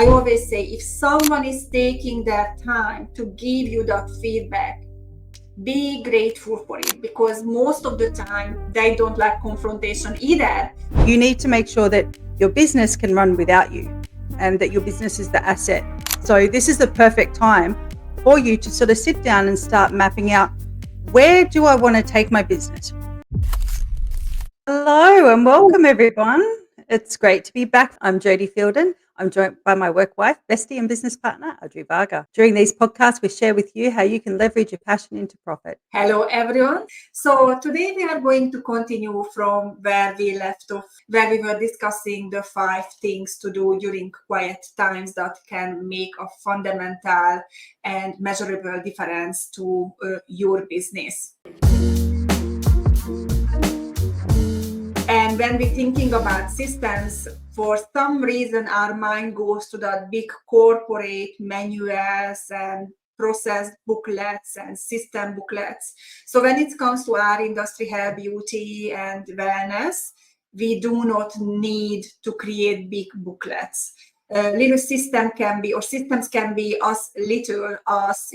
I always say, if someone is taking their time to give you that feedback, be grateful for it, because most of the time they don't like confrontation either. You need to make sure that your business can run without you and that your business is the asset. So this is the perfect time for you to sort of sit down and start mapping out, where do I want to take my business? Hello and welcome everyone. It's great to be back. I'm Jodie Fielden. I'm joined by my work wife, bestie and business partner, Adri Varga. During these podcasts, we share with you how you can leverage your passion into profit. Hello everyone. So today we are going to continue from where we left off, where we were discussing the 5 things to do during quiet times that can make a fundamental and measurable difference to your business. And when we're thinking about systems, for some reason our mind goes to that big corporate manuals and process booklets and system booklets. So when it comes to our industry, hair, beauty and wellness, we do not need to create big booklets. Little system can be, or systems can be as little as,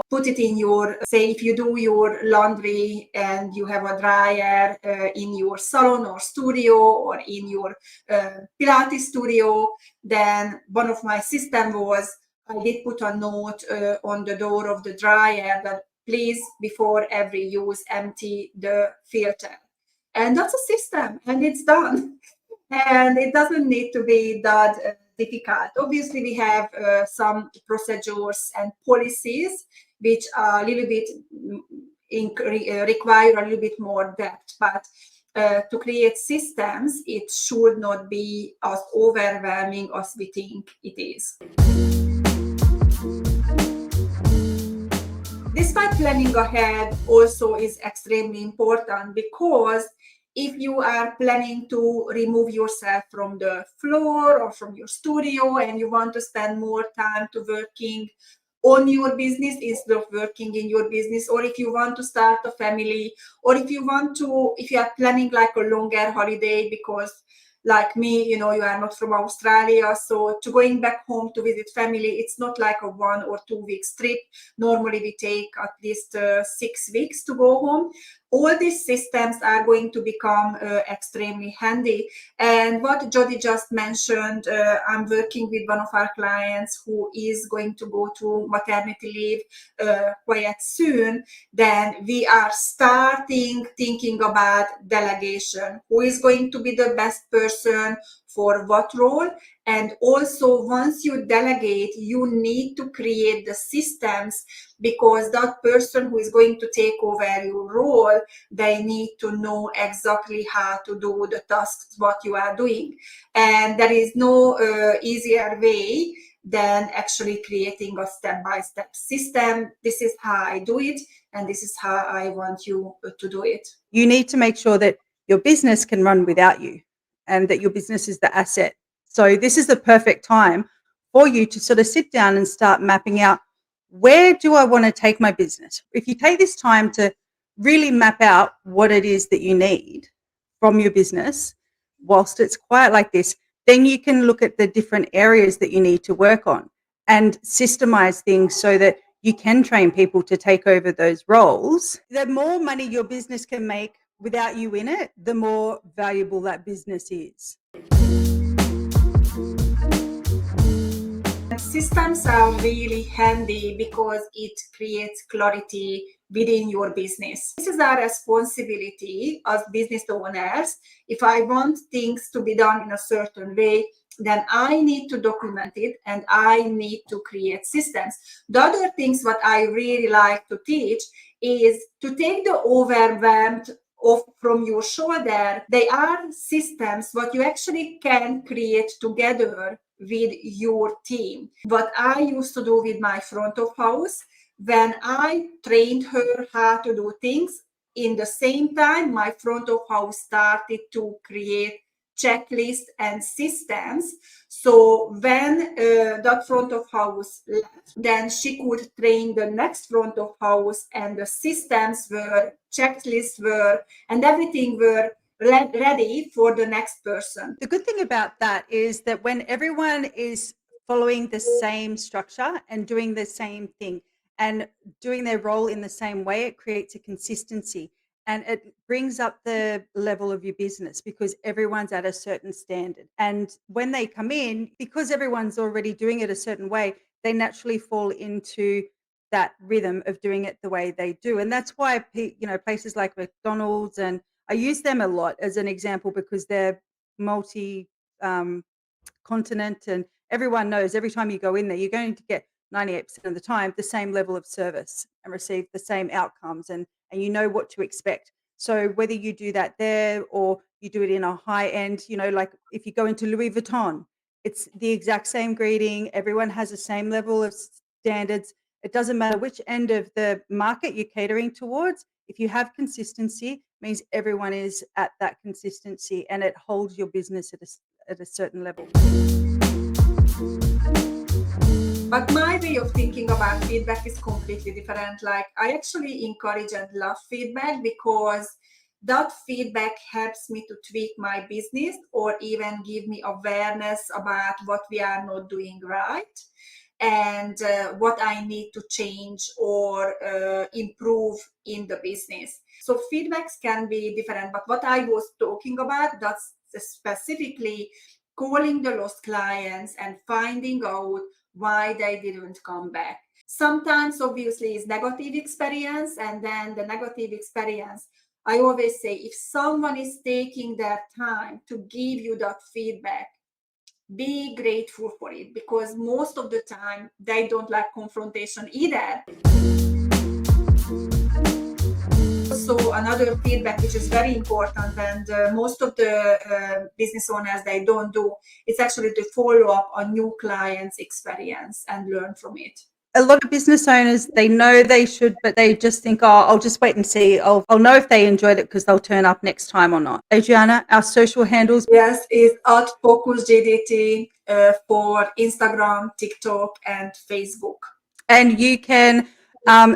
put it in your, say if you do your laundry and you have a dryer in your salon or studio or in your Pilates studio, then one of my system was, I did put a note on the door of the dryer that please, before every use, empty the filter. And that's a system and it's done. And it doesn't need to be that difficult. Obviously, we have some procedures and policies which are a little bit require a little bit more depth, but to create systems, it should not be as overwhelming as we think it is. Despite planning ahead also is extremely important, because if you are planning to remove yourself from the floor or from your studio and you want to spend more time to working on your business instead of working in your business, or if you want to start a family, or if you are planning like a longer holiday, because like me, you are not from Australia, so to going back home to visit family, it's not like a 1 or 2 weeks trip. Normally we take at least 6 weeks to go home. All these systems are going to become extremely handy. And what Jodie just mentioned, I'm working with one of our clients who is going to go to maternity leave quite soon. Then we are starting thinking about delegation. Who is going to be the best person for what role? And also, once you delegate, you need to create the systems, because that person who is going to take over your role, they need to know exactly how to do the tasks, what you are doing. And there is no easier way than actually creating a step-by-step system. This is how I do it, and this is how I want you to do it. You need to make sure that your business can run without you and that your business is the asset. So this is the perfect time for you to sort of sit down and start mapping out, where do I want to take my business? If you take this time to really map out what it is that you need from your business, whilst it's quiet like this, then you can look at the different areas that you need to work on and systemize things so that you can train people to take over those roles. The more money your business can make without you in it, the more valuable that business is. Systems are really handy because it creates clarity within your business. This is our responsibility as business owners. If I want things to be done in a certain way, then I need to document it and I need to create systems. The other things what I really like to teach is to take the overwhelmed off from your shoulder. They are systems what you actually can create together with your team. What I used to do with my front of house, when I trained her how to do things, in the same time, my front of house started to create checklists and systems. So when that front of house left, then she could train the next front of house, and the systems were, checklists were, and everything were ready for the next person. The good thing about that is that when everyone is following the same structure and doing the same thing and doing their role in the same way, it creates a consistency and it brings up the level of your business because everyone's at a certain standard. And when they come in, because everyone's already doing it a certain way, they naturally fall into that rhythm of doing it the way they do. And that's why, places like McDonald's, and I use them a lot as an example because they're multi continent, and everyone knows every time you go in there, you're going to get 98% of the time the same level of service and receive the same outcomes, and you know what to expect. So whether you do that there or you do it in a high end, like if you go into Louis Vuitton, it's the exact same greeting. Everyone has the same level of standards. It doesn't matter which end of the market you're catering towards. If you have consistency, it means everyone is at that consistency and it holds your business at a certain level. But my way of thinking about feedback is completely different. Like, I actually encourage and love feedback because that feedback helps me to tweak my business or even give me awareness about what we are not doing right and what I need to change or improve in the business. So feedbacks can be different, but what I was talking about, that's specifically calling the lost clients and finding out why they didn't come back. Sometimes obviously it's negative experience, and then the negative experience, I always say, if someone is taking their time to give you that feedback, be grateful for it, because most of the time they don't like confrontation either. So another feedback which is very important, and most of the business owners, they don't do, it's actually to follow up on new clients' experience and learn from it. A lot of business owners, they know they should, but they just think, oh, I'll just wait and see. I'll know if they enjoyed it because they'll turn up next time or not. Adriana, our social handles. Yes, is at Focus JDT for Instagram, TikTok, and Facebook. And you can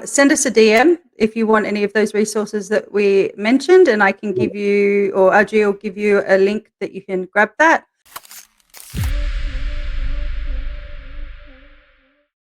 send us a DM if you want any of those resources that we mentioned, and I can give you, or Adri will give you a link that you can grab that.